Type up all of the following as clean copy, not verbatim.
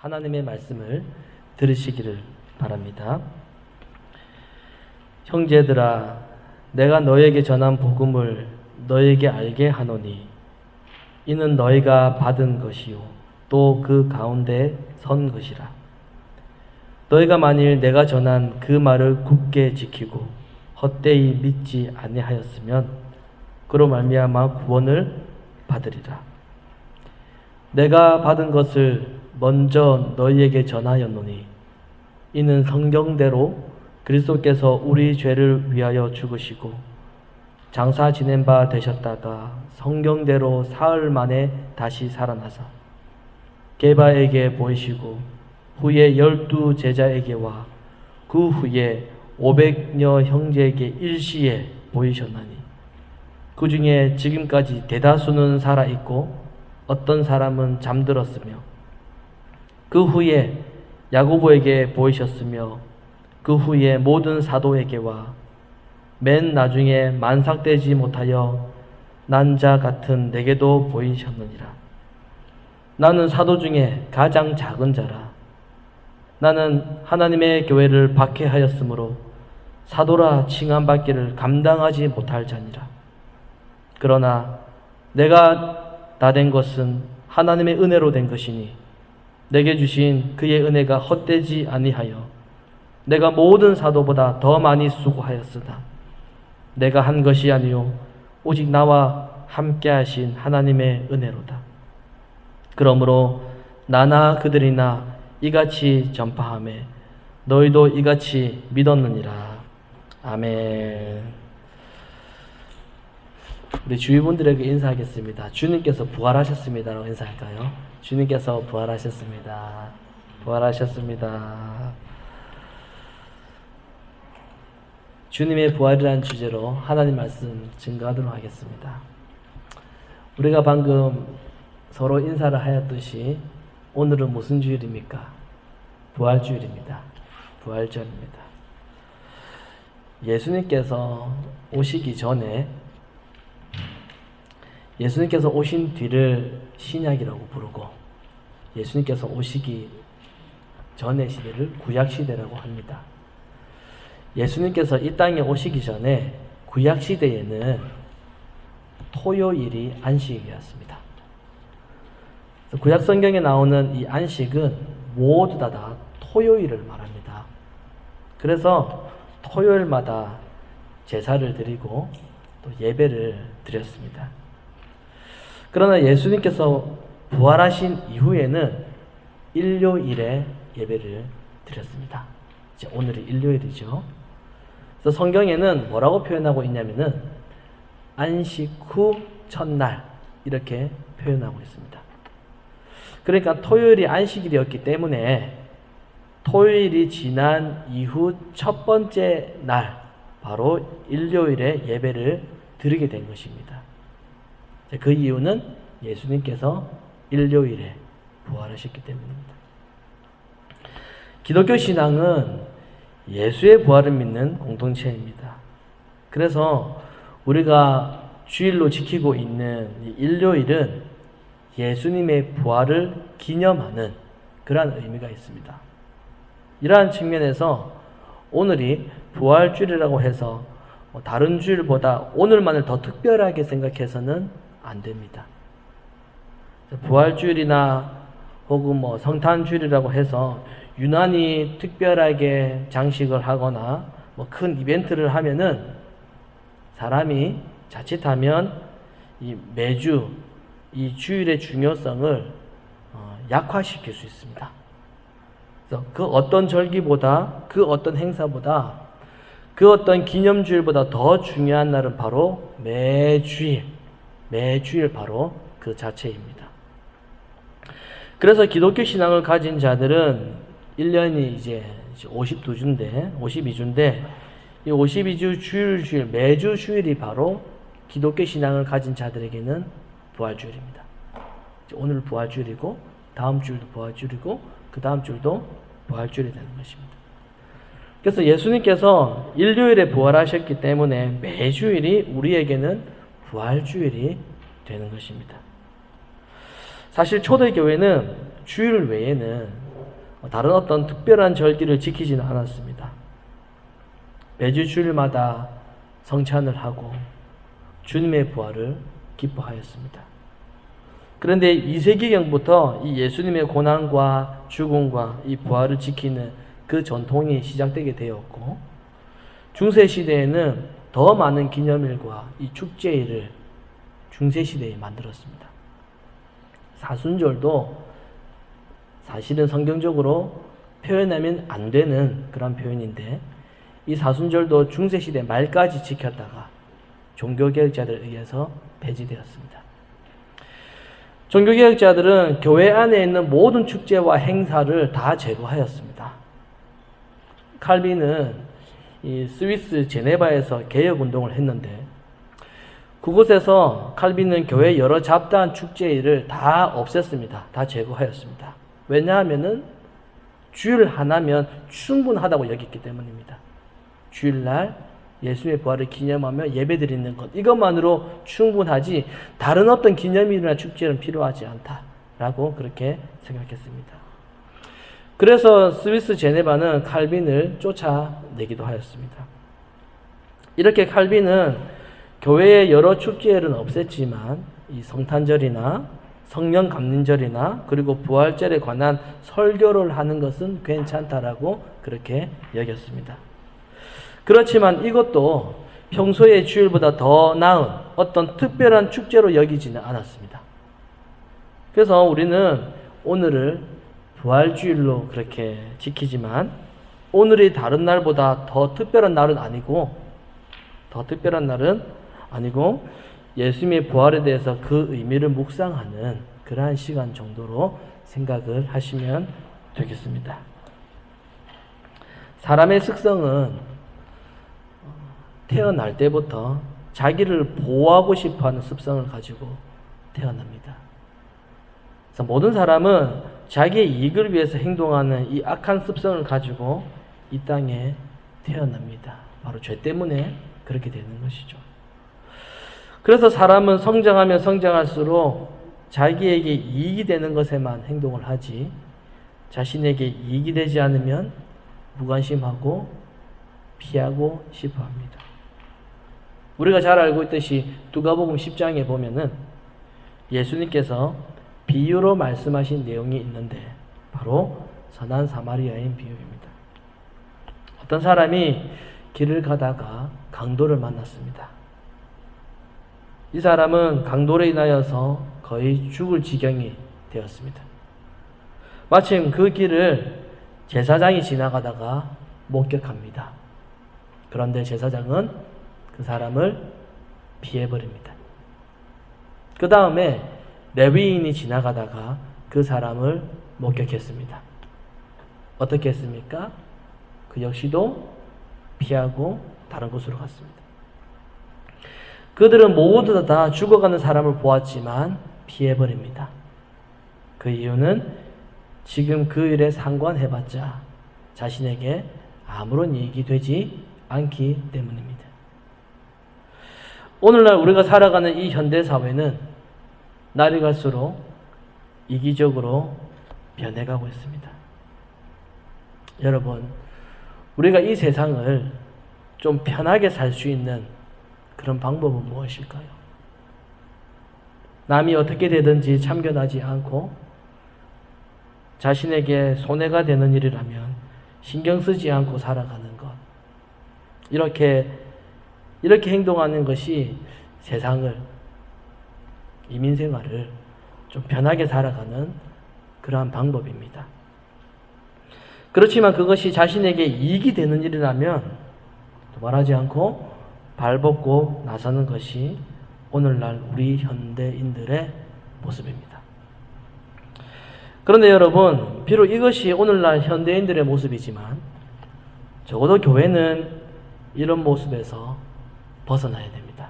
하나님의 말씀을 들으시기를 바랍니다. 형제들아, 내가 너에게 전한 복음을 너에게 알게 하노니 이는 너희가 받은 것이요 또 그 가운데 선 것이라. 너희가 만일 내가 전한 그 말을 굳게 지키고 헛되이 믿지 아니하였으면 그로 말미암아 구원을 받으리라. 내가 받은 것을 먼저 너희에게 전하였노니 이는 성경대로 그리스도께서 우리 죄를 위하여 죽으시고 장사 지낸 바 되셨다가 성경대로 사흘 만에 다시 살아나사 게바에게 보이시고 후에 12 제자에게와 그 후에 500여 형제에게 일시에 보이셨나니 그 중에 지금까지 대다수는 살아있고 어떤 사람은 잠들었으며 그 후에 야고보에게 보이셨으며 그 후에 모든 사도에게와 맨 나중에 만삭되지 못하여 난 자 같은 내게도 보이셨느니라. 나는 사도 중에 가장 작은 자라. 나는 하나님의 교회를 박해하였으므로 사도라 칭함받기를 감당하지 못할 자니라. 그러나 내가 다 된 것은 하나님의 은혜로 된 것이니 내게 주신 그의 은혜가 헛되지 아니하여 내가 모든 사도보다 더 많이 수고하였으나 내가 한 것이 아니요 오직 나와 함께 하신 하나님의 은혜로다. 그러므로 나나 그들이나 이같이 전파하매 너희도 이같이 믿었느니라. 아멘. 우리 주위분들에게 인사하겠습니다. 주님께서 부활하셨습니다라고 인사할까요? 주님께서 부활하셨습니다. 부활하셨습니다. 주님의 부활이라는 주제로 하나님 말씀 증거하도록 하겠습니다. 우리가 방금 서로 인사를 하였듯이 오늘은 무슨 주일입니까? 부활주일입니다. 부활절입니다. 예수님께서 오시기 전에 예수님께서 오신 뒤를 신약이라고 부르고 예수님께서 오시기 전의 시대를 구약시대라고 합니다. 예수님께서 이 땅에 오시기 전에 구약시대에는 토요일이 안식이었습니다. 구약성경에 나오는 이 안식은 모두 다 토요일을 말합니다. 그래서 토요일마다 제사를 드리고 또 예배를 드렸습니다. 그러나 예수님께서 부활하신 이후에는 일요일에 예배를 드렸습니다. 이제 오늘이 일요일이죠. 그래서 성경에는 뭐라고 표현하고 있냐면은 안식 후 첫날 이렇게 표현하고 있습니다. 그러니까 토요일이 안식일이었기 때문에 토요일이 지난 이후 첫 번째 날 바로 일요일에 예배를 드리게 된 것입니다. 그 이유는 예수님께서 일요일에 부활하셨기 때문입니다. 기독교 신앙은 예수의 부활을 믿는 공동체입니다. 그래서 우리가 주일로 지키고 있는 일요일은 예수님의 부활을 기념하는 그러한 의미가 있습니다. 이러한 측면에서 오늘이 부활주일이라고 해서 다른 주일보다 오늘만을 더 특별하게 생각해서는 안 됩니다. 부활주일이나 혹은 성탄주일이라고 해서 유난히 특별하게 장식을 하거나 큰 이벤트를 하면은 사람이 자칫하면 매주 이 주일의 중요성을 약화시킬 수 있습니다. 그래서 그 어떤 절기보다 그 어떤 행사보다 그 어떤 기념주일보다 더 중요한 날은 바로 매주일 바로 그 자체입니다. 그래서 기독교 신앙을 가진 자들은 1년이 이제 52주인데 이 52주 주일 매주 주일이 바로 기독교 신앙을 가진 자들에게는 부활주일입니다. 오늘 부활주일이고 다음 주일도 부활주일이고 그 다음 주일도 부활주일이 되는 것입니다. 그래서 예수님께서 일요일에 부활하셨기 때문에 매주일이 우리에게는 부활주일이 되는 것입니다. 사실 초대교회는 주일 외에는 다른 어떤 특별한 절기를 지키지는 않았습니다. 매주 주일마다 성찬을 하고 주님의 부활을 기뻐하였습니다. 그런데 2세기경부터 이 예수님의 고난과 죽음과 이 부활을 지키는 그 전통이 시작되게 되었고, 중세시대에는 더 많은 기념일과 이 축제일을 중세시대에 만들었습니다. 사순절도 사실은 성경적으로 표현하면 안 되는 그런 표현인데, 이 사순절도 중세시대 말까지 지켰다가 종교개혁자들에 의해서 폐지되었습니다. 종교개혁자들은 교회 안에 있는 모든 축제와 행사를 다 제거하였습니다. 칼빈은 이 스위스 제네바에서 개혁운동을 했는데, 그곳에서 칼빈은 교회 여러 잡다한 축제일을 다 없앴습니다. 다 제거하였습니다. 왜냐하면은 주일 하나면 충분하다고 여겼기 때문입니다. 주일날 예수님의 부활을 기념하며 예배드리는 것, 이것만으로 충분하지 다른 어떤 기념일이나 축제는 필요하지 않다라고 그렇게 생각했습니다. 그래서 스위스 제네바는 칼빈을 쫓아내기도 하였습니다. 이렇게 칼빈은 교회의 여러 축제일은 없앴지만 이 성탄절이나 성령 감림절이나 그리고 부활절에 관한 설교를 하는 것은 괜찮다라고 그렇게 여겼습니다. 그렇지만 이것도 평소의 주일보다 더 나은 어떤 특별한 축제로 여기지는 않았습니다. 그래서 우리는 오늘을 부활주일로 그렇게 지키지만, 오늘이 다른 날보다 더 특별한 날은 아니고 예수님의 부활에 대해서 그 의미를 묵상하는 그러한 시간 정도로 생각을 하시면 되겠습니다. 사람의 습성은 태어날 때부터 자기를 보호하고 싶어하는 습성을 가지고 태어납니다. 그래서 모든 사람은 자기의 이익을 위해서 행동하는 이 악한 습성을 가지고 이 땅에 태어납니다. 바로 죄 때문에 그렇게 되는 것이죠. 그래서 사람은 성장하면 성장할수록 자기에게 이익이 되는 것에만 행동을 하지, 자신에게 이익이 되지 않으면 무관심하고 피하고 싶어 합니다. 우리가 잘 알고 있듯이 누가복음 10장에 보면은 예수님께서 비유로 말씀하신 내용이 있는데, 바로 선한 사마리아인 비유입니다. 어떤 사람이 길을 가다가 강도를 만났습니다. 이 사람은 강도로 인하여서 거의 죽을 지경이 되었습니다. 마침 그 길을 제사장이 지나가다가 목격합니다. 그런데 제사장은 그 사람을 피해버립니다. 그 다음에 레위인이 지나가다가 그 사람을 목격했습니다. 어떻게 했습니까? 그 역시도 피하고 다른 곳으로 갔습니다. 그들은 모두 다 죽어가는 사람을 보았지만 피해버립니다. 그 이유는 지금 그 일에 상관해봤자 자신에게 아무런 이익이 되지 않기 때문입니다. 오늘날 우리가 살아가는 이 현대사회는 날이 갈수록 이기적으로 변해가고 있습니다. 여러분, 우리가 이 세상을 좀 편하게 살 수 있는 그런 방법은 무엇일까요? 남이 어떻게 되든지 참견하지 않고 자신에게 손해가 되는 일이라면 신경 쓰지 않고 살아가는 것, 이렇게 행동하는 것이 세상을, 이민생활을 좀 편하게 살아가는 그러한 방법입니다. 그렇지만 그것이 자신에게 이익이 되는 일이라면 말하지 않고 발벗고 나서는 것이 오늘날 우리 현대인들의 모습입니다. 그런데 여러분, 비록 이것이 오늘날 현대인들의 모습이지만 적어도 교회는 이런 모습에서 벗어나야 됩니다.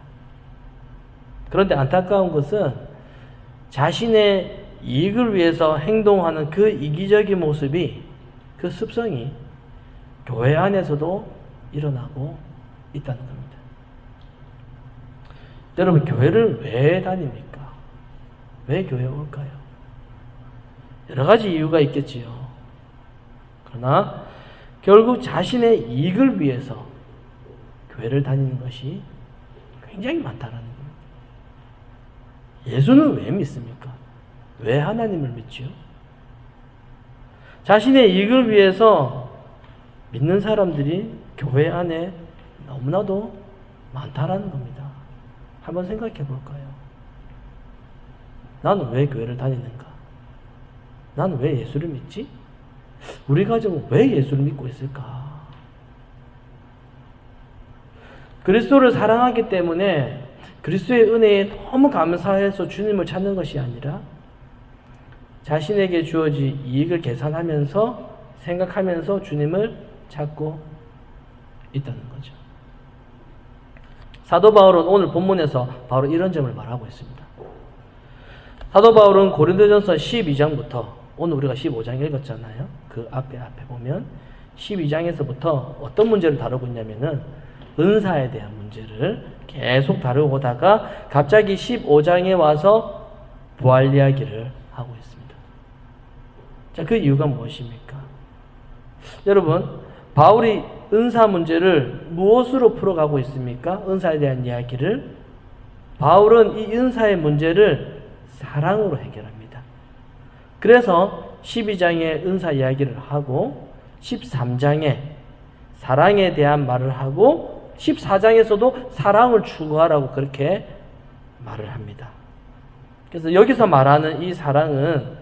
그런데 안타까운 것은 자신의 이익을 위해서 행동하는 그 이기적인 모습이, 그 습성이 교회 안에서도 일어나고 있다는 겁니다. 여러분, 교회를 왜 다닙니까? 왜 교회에 올까요? 여러 가지 이유가 있겠지요. 그러나 결국 자신의 이익을 위해서 교회를 다니는 것이 굉장히 많다라는 겁니다. 예수는 왜 믿습니까? 왜 하나님을 믿지요? 자신의 이익을 위해서 믿는 사람들이 교회 안에 너무나도 많다라는 겁니다. 한번 생각해 볼까요? 나는 왜 교회를 다니는가? 나는 왜 예수를 믿지? 우리 가정은 왜 예수를 믿고 있을까? 그리스도를 사랑하기 때문에 그리스도의 은혜에 너무 감사해서 주님을 찾는 것이 아니라 자신에게 주어진 이익을 계산하면서 생각하면서 주님을 찾고 있다는 거죠. 사도 바울은 오늘 본문에서 바로 이런 점을 말하고 있습니다. 사도 바울은 고린도전서 12장부터 오늘 우리가 15장 읽었잖아요. 그 앞에 보면 12장에서부터 어떤 문제를 다루고 있냐면은 은사에 대한 문제를 계속 다루고 오다가 갑자기 15장에 와서 부활 이야기를 하고 있습니다. 자, 그 이유가 무엇입니까? 여러분, 바울이 은사 문제를 무엇으로 풀어가고 있습니까? 은사에 대한 이야기를. 바울은 이 은사의 문제를 사랑으로 해결합니다. 그래서 12장에 은사 이야기를 하고 13장에 사랑에 대한 말을 하고 14장에서도 사랑을 추구하라고 그렇게 말을 합니다. 그래서 여기서 말하는 이 사랑은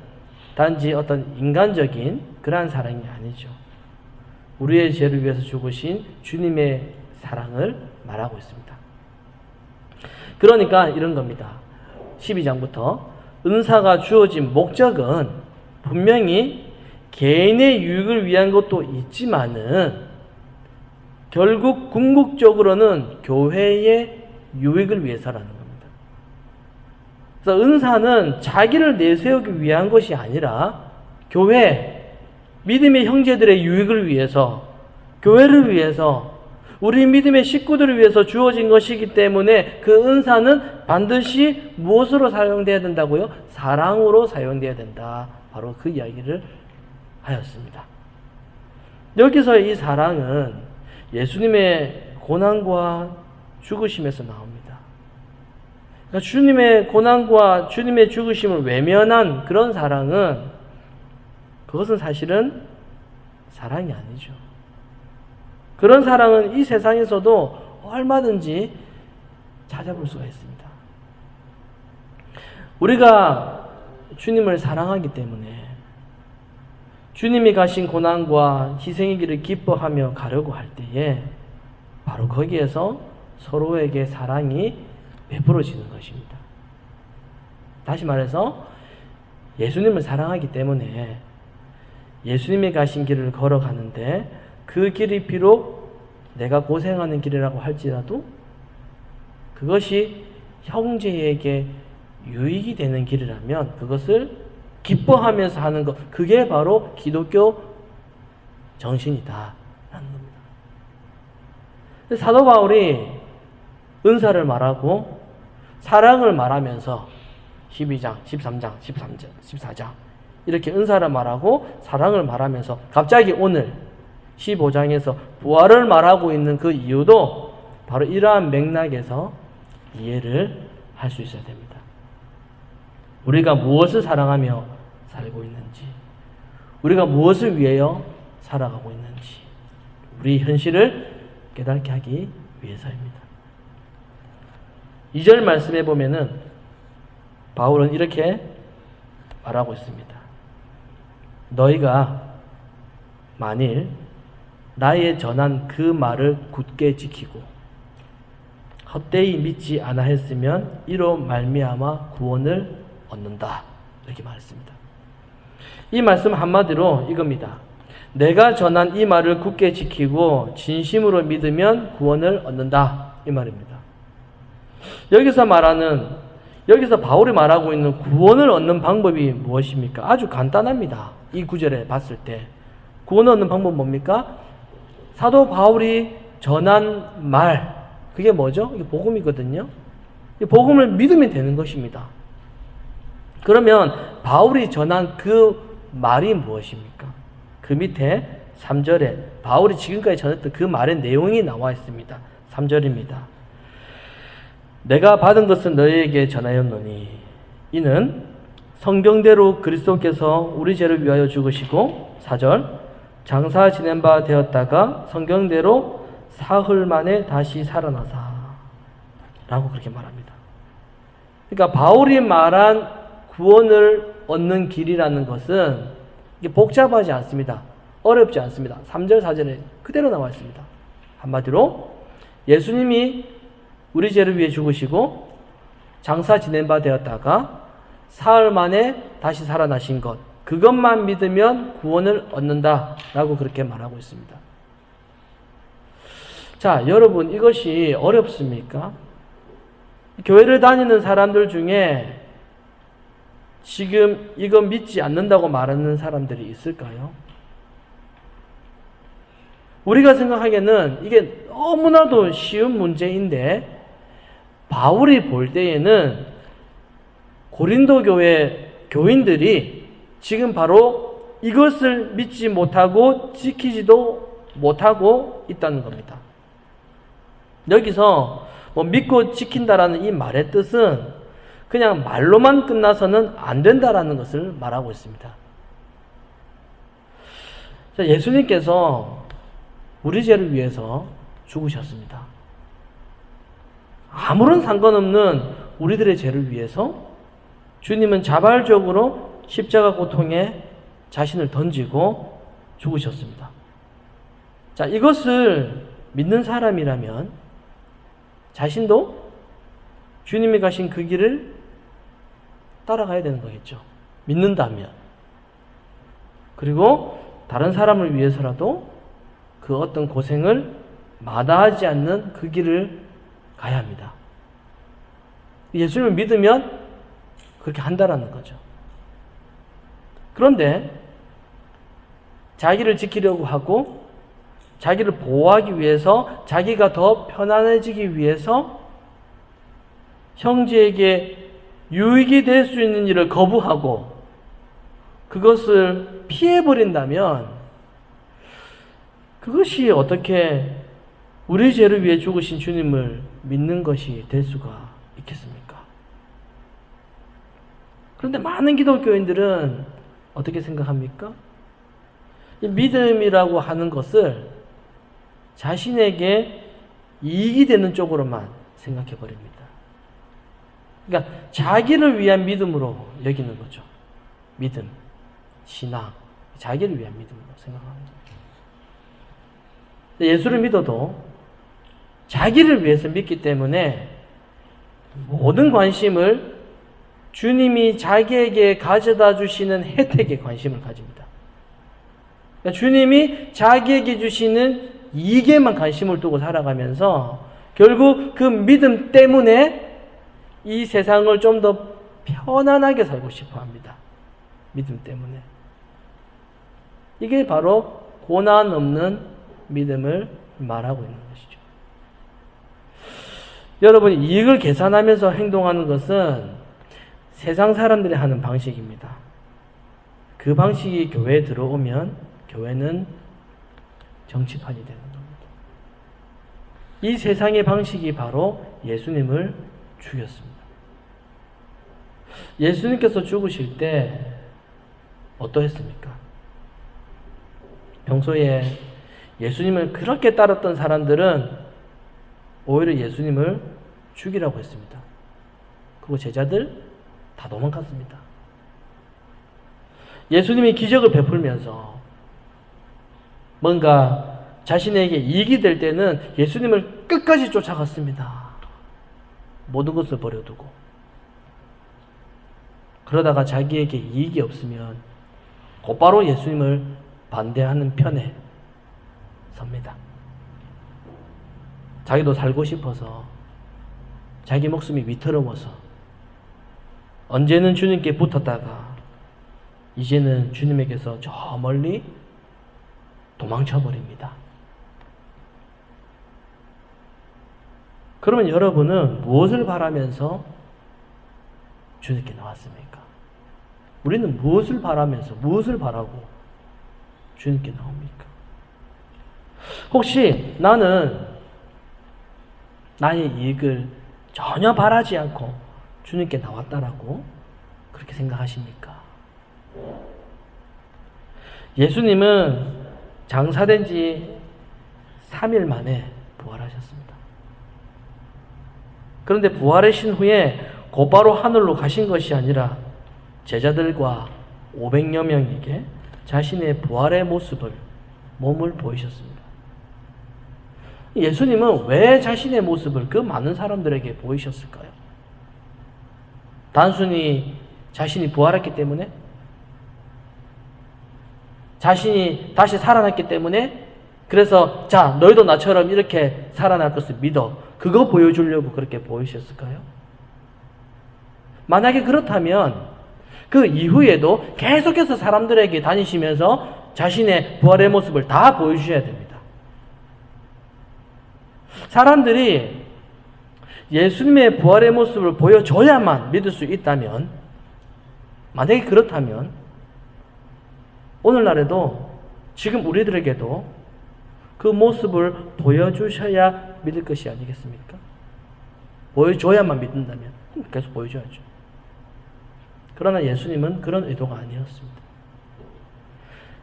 단지 어떤 인간적인 그러한 사랑이 아니죠. 우리의 죄를 위해서 죽으신 주님의 사랑을 말하고 있습니다. 그러니까 이런 겁니다. 12장부터 은사가 주어진 목적은 분명히 개인의 유익을 위한 것도 있지만은 결국 궁극적으로는 교회의 유익을 위해서라는 겁니다. 그래서 은사는 자기를 내세우기 위한 것이 아니라 교회, 믿음의 형제들의 유익을 위해서, 교회를 위해서, 우리 믿음의 식구들을 위해서 주어진 것이기 때문에 그 은사는 반드시 무엇으로 사용되어야 된다고요? 사랑으로 사용되어야 된다. 바로 그 이야기를 하였습니다. 여기서 이 사랑은 예수님의 고난과 죽으심에서 나옵니다. 그러니까 주님의 고난과 주님의 죽으심을 외면한 그런 사랑은 그것은 사실은 사랑이 아니죠. 그런 사랑은 이 세상에서도 얼마든지 찾아볼 수가 있습니다. 우리가 주님을 사랑하기 때문에 주님이 가신 고난과 희생의 길을 기뻐하며 가려고 할 때에 바로 거기에서 서로에게 사랑이 베풀어지는 것입니다. 다시 말해서 예수님을 사랑하기 때문에 예수님이 가신 길을 걸어가는데 그 길이 비록 내가 고생하는 길이라고 할지라도 그것이 형제에게 유익이 되는 길이라면 그것을 기뻐하면서 하는 것, 그게 바로 기독교 정신이다 라는 겁니다. 사도 바울이 은사를 말하고 사랑을 말하면서 12장, 13장, 14장 이렇게 은사를 말하고 사랑을 말하면서 갑자기 오늘 15장에서 부활을 말하고 있는 그 이유도 바로 이러한 맥락에서 이해를 할 수 있어야 됩니다. 우리가 무엇을 사랑하며 살고 있는지, 우리가 무엇을 위하여 살아가고 있는지, 우리 현실을 깨닫게 하기 위해서입니다. 2절 말씀에 보면은 바울은 이렇게 말하고 있습니다. 너희가 만일 나의 전한 그 말을 굳게 지키고 헛되이 믿지 아니하였으면 이로 말미암아 구원을 얻는다. 이렇게 말했습니다. 이 말씀 한마디로 이겁니다. 내가 전한 이 말을 굳게 지키고 진심으로 믿으면 구원을 얻는다. 이 말입니다. 여기서 바울이 말하고 있는 구원을 얻는 방법이 무엇입니까? 아주 간단합니다. 이 구절에 봤을 때 구원을 얻는 방법은 뭡니까? 사도 바울이 전한 말, 그게 뭐죠? 이게 복음이거든요. 이 복음을 믿으면 되는 것입니다. 그러면 바울이 전한 그 말이 무엇입니까? 그 밑에 3절에 바울이 지금까지 전했던 그 말의 내용이 나와 있습니다. 3절입니다. 내가 받은 것은 너희에게 전하였노니 이는 성경대로 그리스도께서 우리 죄를 위하여 죽으시고 4절 장사 지낸 바 되었다가 성경대로 사흘 만에 다시 살아나사 라고 그렇게 말합니다. 그러니까 바울이 말한 구원을 얻는 길이라는 것은 이게 복잡하지 않습니다. 어렵지 않습니다. 3절 4절에 그대로 나와 있습니다. 한마디로 예수님이 우리 죄를 위해 죽으시고 장사 지낸 바 되었다가 사흘 만에 다시 살아나신 것, 그것만 믿으면 구원을 얻는다라고 그렇게 말하고 있습니다. 자, 여러분 이것이 어렵습니까? 교회를 다니는 사람들 중에 지금 이거 믿지 않는다고 말하는 사람들이 있을까요? 우리가 생각하기에는 이게 너무나도 쉬운 문제인데 바울이 볼 때에는 고린도 교회 교인들이 지금 바로 이것을 믿지 못하고 지키지도 못하고 있다는 겁니다. 여기서 믿고 지킨다라는 이 말의 뜻은 그냥 말로만 끝나서는 안 된다라는 것을 말하고 있습니다. 예수님께서 우리 죄를 위해서 죽으셨습니다. 아무런 상관없는 우리들의 죄를 위해서 주님은 자발적으로 십자가 고통에 자신을 던지고 죽으셨습니다. 자, 이것을 믿는 사람이라면 자신도 주님이 가신 그 길을 따라가야 되는 거겠죠. 믿는다면. 그리고 다른 사람을 위해서라도 그 어떤 고생을 마다하지 않는 그 길을 가야 합니다. 예수님을 믿으면 그렇게 한다라는 거죠. 그런데 자기를 지키려고 하고 자기를 보호하기 위해서 자기가 더 편안해지기 위해서 형제에게 유익이 될 수 있는 일을 거부하고 그것을 피해버린다면 그것이 어떻게 우리 죄를 위해 죽으신 주님을 믿는 것이 될 수가 있겠습니까? 그런데 많은 기독교인들은 어떻게 생각합니까? 이 믿음이라고 하는 것을 자신에게 이익이 되는 쪽으로만 생각해 버립니다. 그러니까 자기를 위한 믿음으로 여기는 거죠. 믿음, 신앙, 자기를 위한 믿음으로 생각합니다. 예수를 믿어도 자기를 위해서 믿기 때문에 모든 관심을 주님이 자기에게 가져다 주시는 혜택에 관심을 가집니다. 그러니까 주님이 자기에게 주시는 이익에만 관심을 두고 살아가면서 결국 그 믿음 때문에 이 세상을 좀 더 편안하게 살고 싶어 합니다. 믿음 때문에. 이게 바로 고난 없는 믿음을 말하고 있는 것이죠. 여러분, 이익을 계산하면서 행동하는 것은 세상 사람들이 하는 방식입니다. 그 방식이 교회에 들어오면 교회는 정치판이 되는 겁니다. 이 세상의 방식이 바로 예수님을 죽였습니다. 예수님께서 죽으실 때 어떠했습니까? 평소에 예수님을 그렇게 따랐던 사람들은 오히려 예수님을 죽이라고 했습니다. 그리고 제자들 다 도망갔습니다. 예수님이 기적을 베풀면서 뭔가 자신에게 이익이 될 때는 예수님을 끝까지 쫓아갔습니다. 모든 것을 버려두고. 그러다가 자기에게 이익이 없으면 곧바로 예수님을 반대하는 편에 섭니다. 자기도 살고 싶어서, 자기 목숨이 위태로워서 언제는 주님께 붙었다가 이제는 주님에게서 저 멀리 도망쳐버립니다. 그러면 여러분은 무엇을 바라면서 주님께 나왔습니까? 우리는 무엇을 바라면서, 무엇을 바라고 주님께 나옵니까? 혹시 나는 나의 이익을 전혀 바라지 않고 주님께 나왔다라고 그렇게 생각하십니까? 예수님은 장사된 지 3일 만에 부활하셨습니다. 그런데 부활하신 후에 곧바로 하늘로 가신 것이 아니라 제자들과 500여 명에게 자신의 부활의 모습을, 몸을 보이셨습니다. 예수님은 왜 자신의 모습을 그 많은 사람들에게 보이셨을까요? 단순히 자신이 부활했기 때문에? 자신이 다시 살아났기 때문에? 그래서 자, 너희도 나처럼 이렇게 살아날 것을 믿어. 그거 보여주려고 그렇게 보이셨을까요? 만약에 그렇다면 그 이후에도 계속해서 사람들에게 다니시면서 자신의 부활의 모습을 다 보여주셔야 됩니다. 사람들이 예수님의 부활의 모습을 보여줘야만 믿을 수 있다면, 만약에 그렇다면 오늘날에도 지금 우리들에게도 그 모습을 보여주셔야 믿을 것이 아니겠습니까? 보여줘야만 믿는다면 계속 보여줘야죠. 그러나 예수님은 그런 의도가 아니었습니다.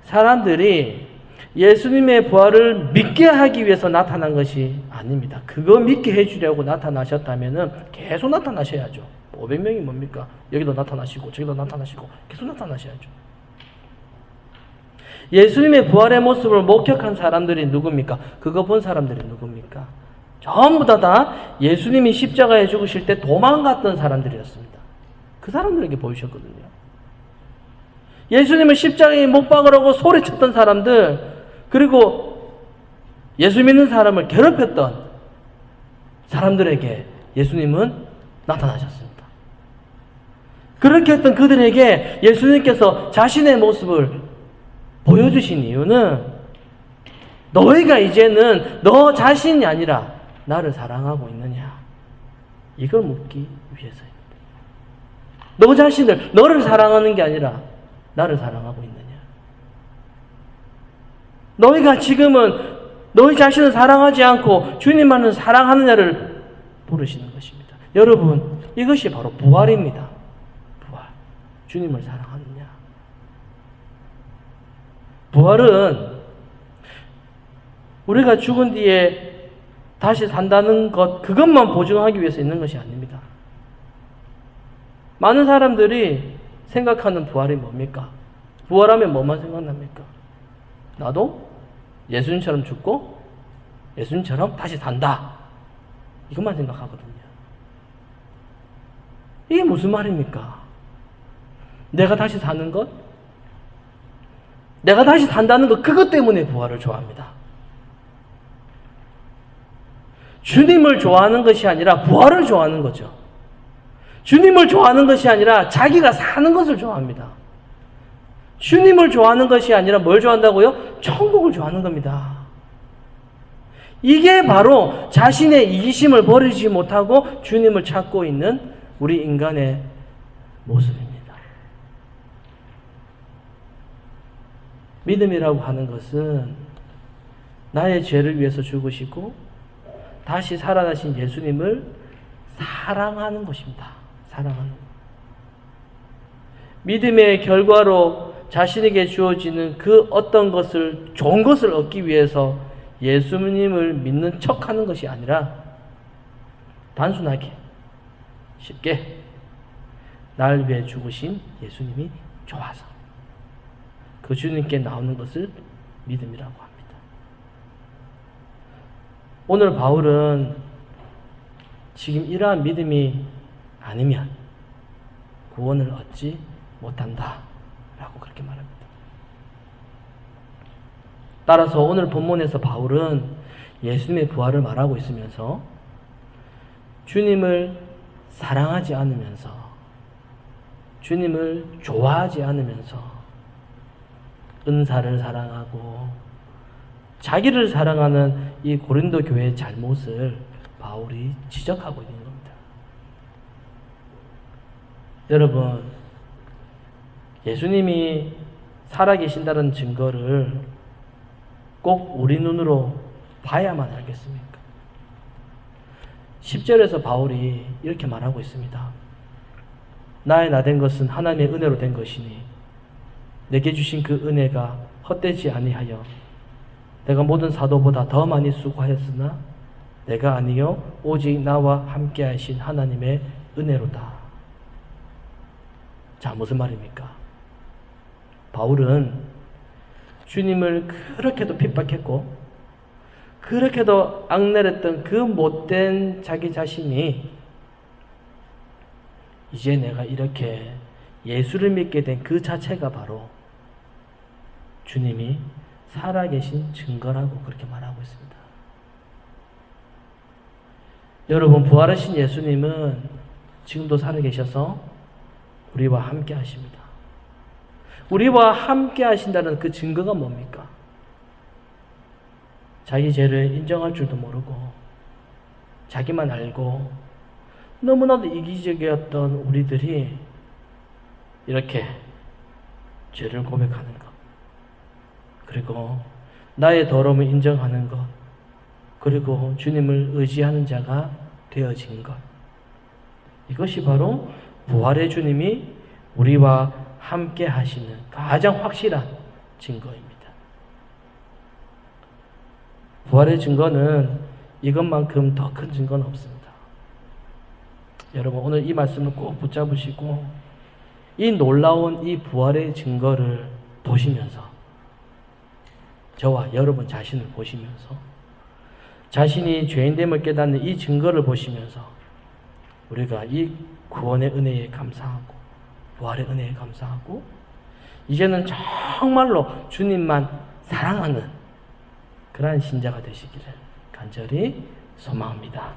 사람들이 예수님의 부활을 믿게 하기 위해서 나타난 것이 아닙니다. 그거 믿게 해주려고 나타나셨다면 계속 나타나셔야죠. 500명이 뭡니까? 여기도 나타나시고 저기도 나타나시고 계속 나타나셔야죠. 예수님의 부활의 모습을 목격한 사람들이 누굽니까? 그거 본 사람들이 누굽니까? 전부 다 예수님이 십자가에 죽으실 때 도망갔던 사람들이었습니다. 그 사람들에게 보이셨거든요. 예수님을 십자가에 못 박으라고 소리쳤던 사람들, 그리고 예수 믿는 사람을 괴롭혔던 사람들에게 예수님은 나타나셨습니다. 그렇게 했던 그들에게 예수님께서 자신의 모습을 보여주신 이유는 너희가 이제는 너 자신이 아니라 나를 사랑하고 있느냐, 이걸 묻기 위해서입니다. 너 자신을, 너를 사랑하는 게 아니라 나를 사랑하고 있느냐. 너희가 지금은 너희 자신을 사랑하지 않고 주님만을 사랑하느냐를 물으시는 것입니다. 여러분, 이것이 바로 부활입니다. 부활. 주님을 사랑하느냐. 부활은 우리가 죽은 뒤에 다시 산다는 것, 그것만 보증하기 위해서 있는 것이 아닙니다. 많은 사람들이 생각하는 부활이 뭡니까? 부활하면 뭐만 생각납니까? 나도 예수님처럼 죽고 예수님처럼 다시 산다. 이것만 생각하거든요. 이게 무슨 말입니까? 내가 다시 사는 것? 내가 다시 산다는 것, 그것 때문에 부활을 좋아합니다. 주님을 좋아하는 것이 아니라 부활을 좋아하는 거죠. 주님을 좋아하는 것이 아니라 자기가 사는 것을 좋아합니다. 주님을 좋아하는 것이 아니라 뭘 좋아한다고요? 천국을 좋아하는 겁니다. 이게 바로 자신의 이기심을 버리지 못하고 주님을 찾고 있는 우리 인간의 모습입니다. 믿음이라고 하는 것은 나의 죄를 위해서 죽으시고 다시 살아나신 예수님을 사랑하는 것입니다. 사랑하는 것. 믿음의 결과로 자신에게 주어지는 그 어떤 것을, 좋은 것을 얻기 위해서 예수님을 믿는 척하는 것이 아니라 단순하게 쉽게 날 위해 죽으신 예수님이 좋아서 그 주님께 나오는 것을 믿음이라고 합니다. 오늘 바울은 지금 이러한 믿음이 아니면 구원을 얻지 못한다 라고 그렇게 말합니다. 따라서 오늘 본문에서 바울은 예수님의 부활을 말하고 있으면서 주님을 사랑하지 않으면서, 주님을 좋아하지 않으면서 은사를 사랑하고 자기를 사랑하는 이 고린도 교회의 잘못을 바울이 지적하고 있는 겁니다. 여러분, 예수님이 살아계신다는 증거를 꼭 우리 눈으로 봐야만 알겠습니까? 10절에서 바울이 이렇게 말하고 있습니다. 나의 나된 것은 하나님의 은혜로 된 것이니 내게 주신 그 은혜가 헛되지 아니하여 내가 모든 사도보다 더 많이 수고하였으나 내가 아니요 오직 나와 함께 하신 하나님의 은혜로다. 자, 무슨 말입니까? 바울은 주님을 그렇게도 핍박했고 그렇게도 악내렸던 그 못된 자기 자신이 이제 내가 이렇게 예수를 믿게 된 그 자체가 바로 주님이 살아계신 증거라고 그렇게 말하고 있습니다. 여러분, 부활하신 예수님은 지금도 살아계셔서 우리와 함께 하십니다. 우리와 함께 하신다는 그 증거가 뭡니까? 자기 죄를 인정할 줄도 모르고 자기만 알고 너무나도 이기적이었던 우리들이 이렇게 죄를 고백하는 것, 그리고 나의 더러움을 인정하는 것, 그리고 주님을 의지하는 자가 되어진 것, 이것이 바로 부활의 주님이 우리와 함께 하시는 가장 확실한 증거입니다. 부활의 증거는 이것만큼 더 큰 증거는 없습니다. 여러분, 오늘 이 말씀을 꼭 붙잡으시고 이 놀라운 이 부활의 증거를 보시면서 저와 여러분 자신을 보시면서 자신이 죄인됨을 깨닫는 이 증거를 보시면서 우리가 이 구원의 은혜에 감사하고 부활의 은혜에 감사하고 이제는 정말로 주님만 사랑하는 그러한 신자가 되시기를 간절히 소망합니다.